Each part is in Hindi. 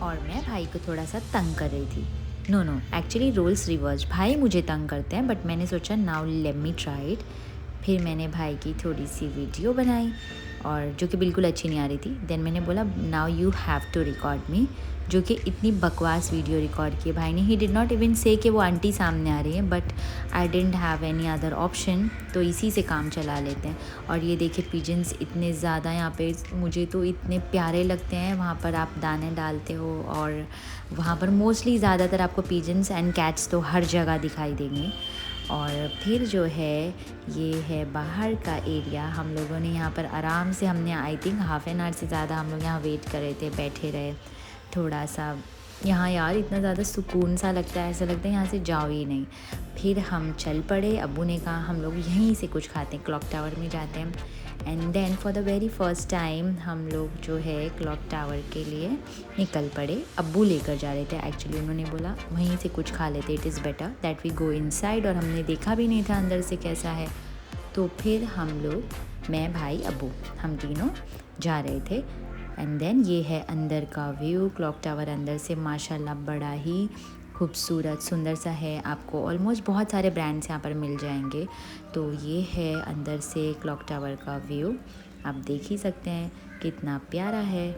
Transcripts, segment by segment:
और मैं भाई को थोड़ा सा तंग कर रही थी। No no, actually roles reverse, भाई मुझे तंग करते हैं बट मैंने सोचा now let me try it. फिर मैंने भाई की थोड़ी सी वीडियो बनाई और जो कि बिल्कुल अच्छी नहीं आ रही थी। देन मैंने बोला now you have to record me, जो कि इतनी बकवास वीडियो रिकॉर्ड की भाई ने। ही डिड नॉट इवन से कि वो आंटी सामने आ रही है, but I didn't have any other option, तो इसी से काम चला लेते हैं। और ये देखिए पिजन्स इतने ज़्यादा यहाँ पे, मुझे तो इतने प्यारे लगते हैं। वहाँ पर आप दाने डालते हो और वहाँ पर मोस्टली ज़्यादातर आपको पिजन्स एंड कैट्स तो हर जगह दिखाई देंगे। और फिर जो है ये है बाहर का एरिया। हम लोगों ने यहाँ पर आराम से, हमने I think half an hour से ज़्यादा हम लोग यहाँ वेट कर रहे थे, बैठे रहे थोड़ा सा। यहाँ यार इतना ज़्यादा सुकून सा लगता है, ऐसा लगता है यहाँ से जाओ ही नहीं। फिर हम चल पड़े। अब्बू ने कहा हम लोग यहीं से कुछ खाते हैं, क्लॉक टावर में जाते हैं। And then for the very first time हम लोग जो है क्लॉक टावर के लिए निकल पड़े। अब्बू लेकर जा रहे थे एक्चुअली, उन्होंने बोला वहीं से कुछ खा लेते, it is better that we go inside. और हमने देखा भी नहीं था अंदर से कैसा है। तो फिर हम लोग, मैं, भाई, अब्बू, हम तीनों जा रहे थे। एंड देन ये है अंदर का व्यू। क्लॉक टावर अंदर से माशाल्लाह बड़ा ही खूबसूरत सुंदर सा है। आपको ऑलमोस्ट बहुत सारे ब्रांड्स यहाँ पर मिल जाएंगे। तो ये है अंदर से क्लॉक टावर का व्यू, आप देख ही सकते हैं कितना प्यारा है।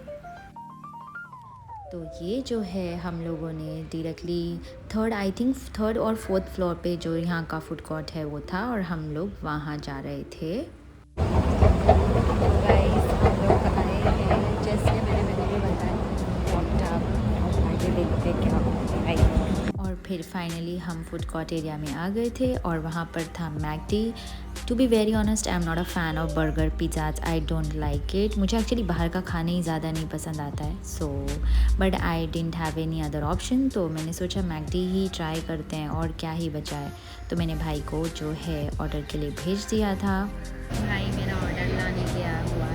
तो ये जो है हम लोगों ने डायरेक्टली थर्ड और फोर्थ फ्लोर पे जो यहाँ का फूड कोर्ट है वो था, और हम लोग वहाँ जा रहे थे। गाइस हम लोग आए हैं, जैसे मैंने बताया क्लॉक टावर, आगे देखते क्या होता है। और फिर फाइनली हम फूड कोर्ट एरिया में आ गए थे और वहाँ पर था McD. To be very honest, I am not a fan of burger pizzas, I don't like it. मुझे एक्चुअली बाहर का खाना ही ज़्यादा नहीं पसंद आता है। So but I didn't have any other option, तो मैंने सोचा मैकडी ही ट्राई करते हैं और क्या ही बचा है। तो मैंने भाई को जो है ऑर्डर के लिए भेज दिया था। भाई मेरा ऑर्डर लाने गया हुआ है।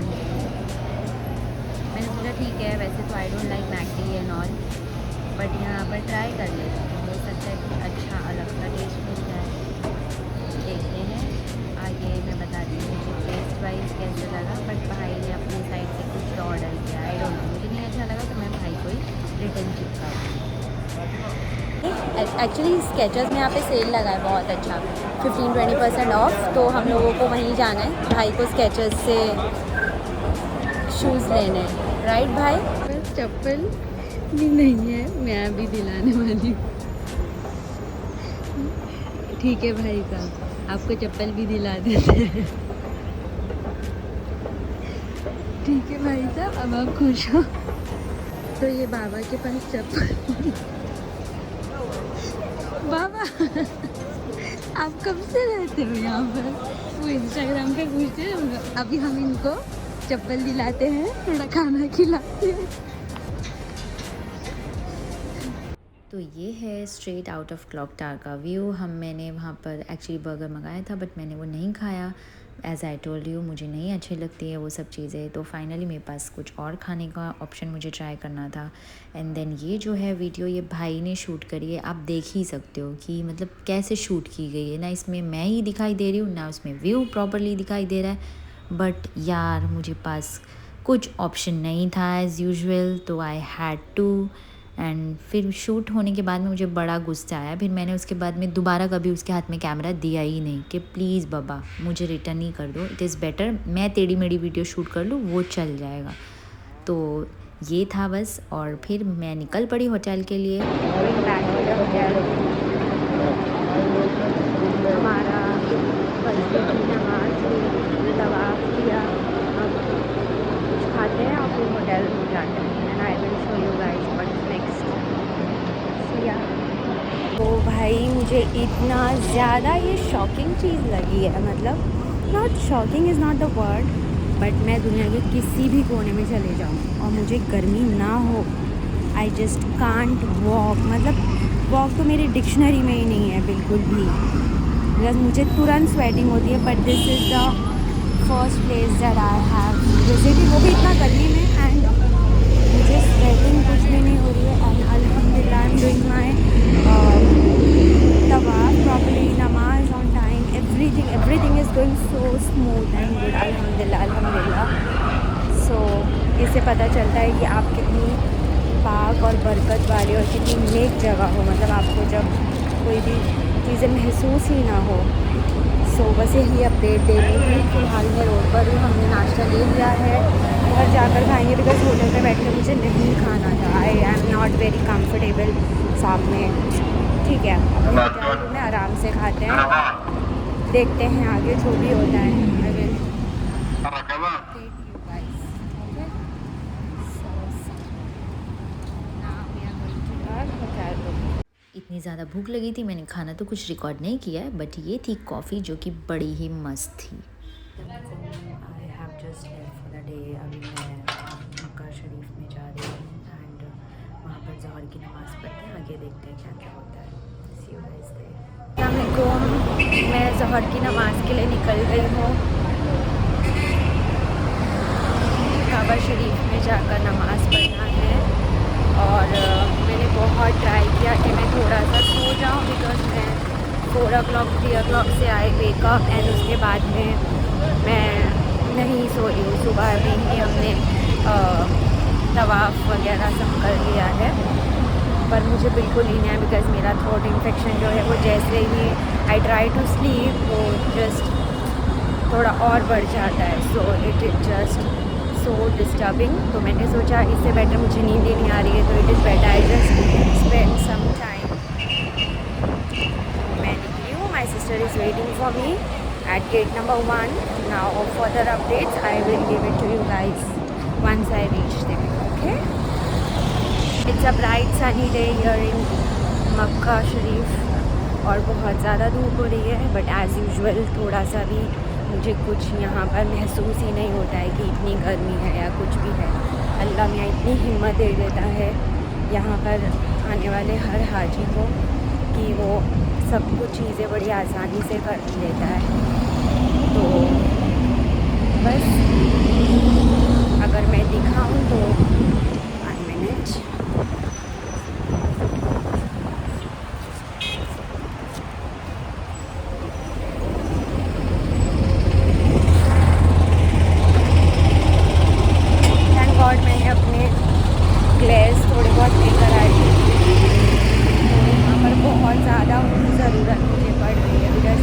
मैंने सोचा ठीक है, वैसे तो आई don't like McD and all, but यहाँ पर ट्राई कर लेते हैं, हो सकता है कुछ अच्छा अलग सा टेस्ट मिल जाए। देखते हैं आगे मैं बताती हूँ मुझे टेस्ट वाइज कैसे लगा। बट भाई ने अपनी साइड से कुछ ऑर्डर किया, आई डोंट नो, मुझे नहीं अच्छा लगा तो मैं भाई को ही रिटर्न चिपका। एक्चुअली स्केचर्स में यहाँ पे सेल लगा है बहुत अच्छा, 15-20% ऑफ। तो हम लोगों को वहीं जाना है, भाई को स्केचर्स से शूज़ लेने हैं, राइट भाई? बस चप्पल भी नहीं है, मैं अभी दिलाने वाली हूँ। ठीक है भाई साहब, आपको चप्पल भी दिला देते हैं। ठीक है भाई साहब, अब आप खुश हो? तो ये बाबा के पास चप्पल। बाबा आप कब से रहते हो यहाँ पर? वो इंस्टाग्राम पे पूछते हैं। अभी हम इनको चप्पल दिलाते हैं, थोड़ा खाना खिलाते हैं। तो ये है straight out of clock tower का व्यू। मैंने वहाँ पर एक्चुअली बर्गर मंगाया था बट मैंने वो नहीं खाया। एज़ आई टोल्ड यू, मुझे नहीं अच्छी लगती है वो सब चीज़ें। तो फाइनली मेरे पास कुछ और खाने का ऑप्शन मुझे ट्राई करना था। एंड देन ये जो है वीडियो, ये भाई ने शूट करी है। आप देख ही सकते हो कि मतलब कैसे शूट की गई है ना। इसमें मैं ही दिखाई दे रही हूँ ना, उसमें व्यू प्रॉपरली दिखाई दे रहा है। बट यार मुझे पास कुछ ऑप्शन नहीं था एज़ यूजुअल, तो आई हैड टू। एंड फिर शूट होने के बाद में मुझे बड़ा गुस्सा आया। फिर मैंने उसके बाद में दोबारा कभी उसके हाथ में कैमरा दिया ही नहीं कि प्लीज़ बाबा मुझे रिटर्न ही कर दो, इट इज़ बेटर मैं टेढ़ी मेढ़ी वीडियो शूट कर लूँ, वो चल जाएगा। तो ये था बस। और फिर मैं निकल पड़ी होटल के लिए। हमारा तवाफ़ किया, अब कुछ खाते हैं और फिर होटल में जाते हैं। And I will show you guys what's next. तो भाई मुझे इतना ज़्यादा ये शॉकिंग चीज़ लगी है, मतलब not shocking is not the word, but मैं दुनिया के किसी भी कोने में चले जाऊँ और मुझे गर्मी ना हो, आई जस्ट कांट वॉक। मतलब वॉक तो मेरी डिक्शनरी में ही नहीं है बिल्कुल भी, बिकॉज मुझे तुरंत स्वेटिंग होती है। But this is the first place that I have visited, वो भी इतना गर्मी में, एंड मुझे स्वेटिंग कुछ भी नहीं हो रही है। एंड अल्हम्दुलिल्लाह आई एम डूइंग माई तवाफ़ प्रॉपर्ली, नमाज on time, everything is going so smooth and good, अल्हम्दुलिल्लाह अल्हम्दुलिल्लाह। सो इससे पता चलता है कि आप कितनी पाक और बरकत वाली और कितनी नेक जगह हो, मतलब आपको जब कोई भी चीज़ें महसूस ही ना हो। सो बस यही अपडेट देनी थी। फिलहाल मैं रोड पर हूँ, हमने नाश्ता ले लिया है, घर जाकर खाएंगे बिकॉज होटल में बैठ के मुझे नहीं खाना था। आई एम नॉट वेरी कम्फर्टेबल साथ में। ठीक है, अब होटल में आराम से खाते हैं, देखते हैं आगे जो भी होता है। आई विल इतनी ज़्यादा भूख लगी थी, मैंने खाना तो कुछ रिकॉर्ड नहीं किया है, बट ये थी कॉफ़ी जो कि बड़ी ही मस्त थी। I have just left for the day. अभी मैं मक्का शरीफ में जा रही हूँ एंड वहाँ पर ज़ोहर की नमाज़ पढ़ते हैं, आगे देखते हैं क्या क्या होता है। सी यू गाइस देयर। अस्सलाम वालेकुम, मैं ज़ोहर की नमाज़ के लिए निकल गई हूँ। काबा शरीफ में जाकर नमाज़ पढ़ना है और मैंने बहुत ट्राई किया कि मैं थोड़ा सा सो जाऊँ बिकॉज मैं 4 o'clock 3 o'clock से आई वेकअप एंड उसके बाद में मैं नहीं सोई हूँ। सुबह भी ही हमने तवाफ़ वगैरह सब कर लिया है, पर मुझे बिल्कुल ही नहीं है बिकॉज मेरा थ्रोट इन्फेक्शन जो है वो जैसे ही आई ट्राई टू स्लीप वो जस्ट थोड़ा और बढ़ जाता है। So it is just so disturbing. तो मैंने सोचा इससे बेटर मुझे नींद ही नहीं आ रही है, तो it is better I just spend some time. मैं निकली हूँ, my sister is waiting for me at gate number 1। Now further updates I will give it to you guys once I reach them. Okay, it's a bright sunny day here in Makkah शरीफ और बहुत ज़्यादा धूप हो रही है, बट एज़ यूजुअल थोड़ा सा भी मुझे कुछ यहाँ पर महसूस ही नहीं होता है कि इतनी गर्मी है या कुछ भी है। अल्लाह मियाँ इतनी हिम्मत दे देता है यहाँ पर आने वाले हर हाजी को कि वो सब कुछ चीज़ें बड़ी आसानी से कर लेता है। तो बस अगर मैं दिखाऊँ तो 1 मिनट, मैंने अपने ग्लेस थोड़े बहुत लेकर आई थी। यहाँ पर बहुत ज़्यादा उनकी ज़रूरत मुझे पड़ रही है बिकॉज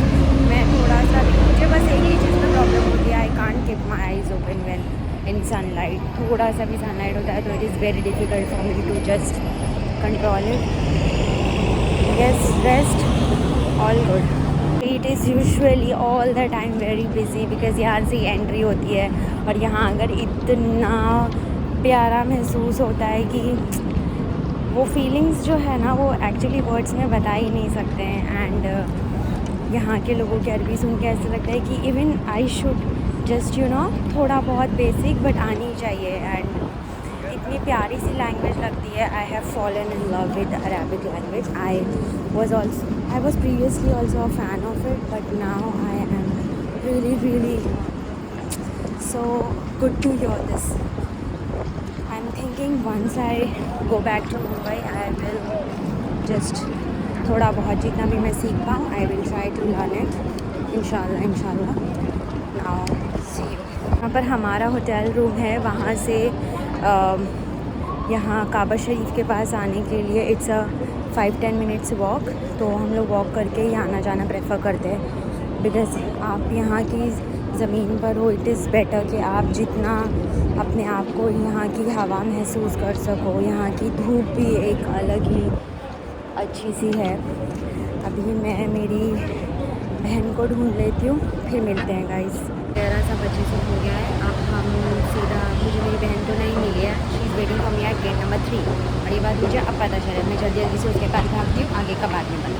मैं थोड़ा सा भी, मुझे बस एक ही चीज़ में प्रॉब्लम होती है, I can't keep my eyes open when in sunlight. थोड़ा सा भी सनलाइट होता है तो it is very difficult for me to just control it. Yes, rest all good. It is usually all the time very busy because यहाँ से एंट्री होती है और यहाँ अगर इतना प्यारा महसूस होता है कि वो फीलिंग्स जो है ना वो एक्चुअली वर्ड्स में बता ही नहीं सकते हैं। एंड यहाँ के लोगों की अरबी सुन के ऐसा लगता है कि even I should just you know थोड़ा बहुत बेसिक बट आनी चाहिए। एंड इतनी प्यारी सी लैंग्वेज लगती है। I have fallen in love with Arabic language. I was previously also a fan of it but now I am really so good to hear this. I'm thinking once I go back to Mumbai, I will just थोड़ा बहुत जितना भी मैं सीख पाऊँ I will try to learn it. इंशाल्लाह. Now see you. यहाँ पर हमारा होटल रूम है, वहाँ से यहाँ काबा शरीफ के पास आने के लिए इट्स अ 5-10 मिनट्स वॉक। तो हम लोग वॉक करके ही आना जाना प्रेफर करते हैं बिकॉज़ आप यहाँ की ज़मीन पर हो, इट इज़ बेटर कि आप जितना अपने आप को यहाँ की हवा महसूस कर सको। यहाँ की धूप भी एक अलग ही अच्छी सी है। अभी मैं मेरी बहन को ढूंढ लेती हूँ, फिर मिलते हैं गाइस। 11:25 हो गया है। अब हम सीधा, मुझे मेरी बहन तो नहीं मिली है, she is waiting for me at gate number 3 और ये बात मुझे अब पता चला। मैं जल्दी से उसके पास भागती हूँ, आगे का बाद में बना।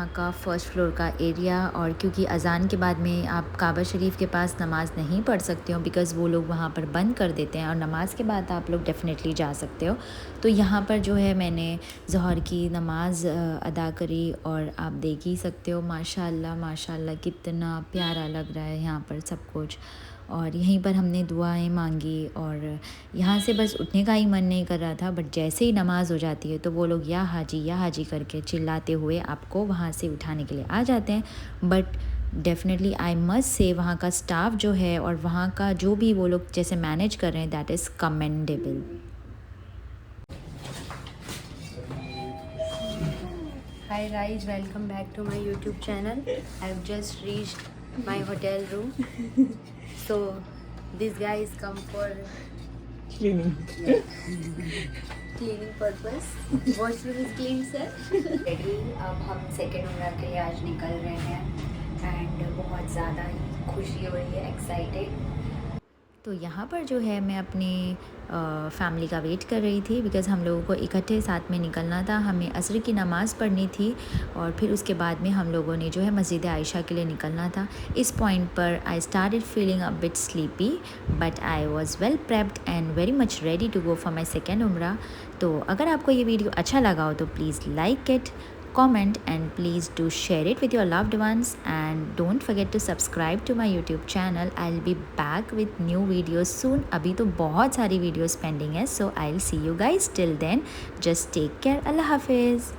वहाँ का फ़र्स्ट फ्लोर का एरिया, और क्योंकि अज़ान के बाद में आप काबा शरीफ के पास नमाज़ नहीं पढ़ सकते हो बिकॉज़ वो लोग वहाँ पर बंद कर देते हैं, और नमाज़ के बाद आप लोग डेफ़िनेटली जा सकते हो। तो यहाँ पर जो है मैंने ज़ोहर की नमाज़ अदा करी, और आप देख ही सकते हो माशाल्लाह माशाल्लाह कितना प्यारा लग रहा है यहाँ पर सब कुछ। और यहीं पर हमने दुआएं मांगी, और यहाँ से बस उठने का ही मन नहीं कर रहा था, बट जैसे ही नमाज़ हो जाती है तो वो लोग या हाजी करके चिल्लाते हुए आपको वहाँ से उठाने के लिए आ जाते हैं। But definitely I must say वहाँ का स्टाफ जो है और वहाँ का जो भी वो लोग जैसे मैनेज कर रहे हैं, that is commendable. Hi guys, welcome back to my YouTube channel. I've just reached my hotel room. So these guys come for Cleaning. cleaning purpose. Washroom is clean, sir. Ready, अब हम सेकेंड उम्रा के लिए आज निकल रहे हैं, एंड बहुत ज़्यादा ही खुशी हो रही है, एक्साइटेड। तो यहाँ पर जो है मैं अपनी फैमिली का वेट कर रही थी बिकॉज़ हम लोगों को इकट्ठे साथ में निकलना था। हमें असर की नमाज़ पढ़नी थी, और फिर उसके बाद में हम लोगों ने जो है मस्जिद आयशा के लिए निकलना था। इस पॉइंट पर I started feeling a bit sleepy, but I was well prepped and very much ready to go for my second उम्रा। तो अगर आपको ये वीडियो अच्छा लगा हो तो please like it, comment, and please do share it with your loved ones, and don't forget to subscribe to my YouTube channel. I'll be back with new videos soon. अभी तो बहुत सारी videos pending है, so I'll see you guys till then. Just take care. Allah Hafiz.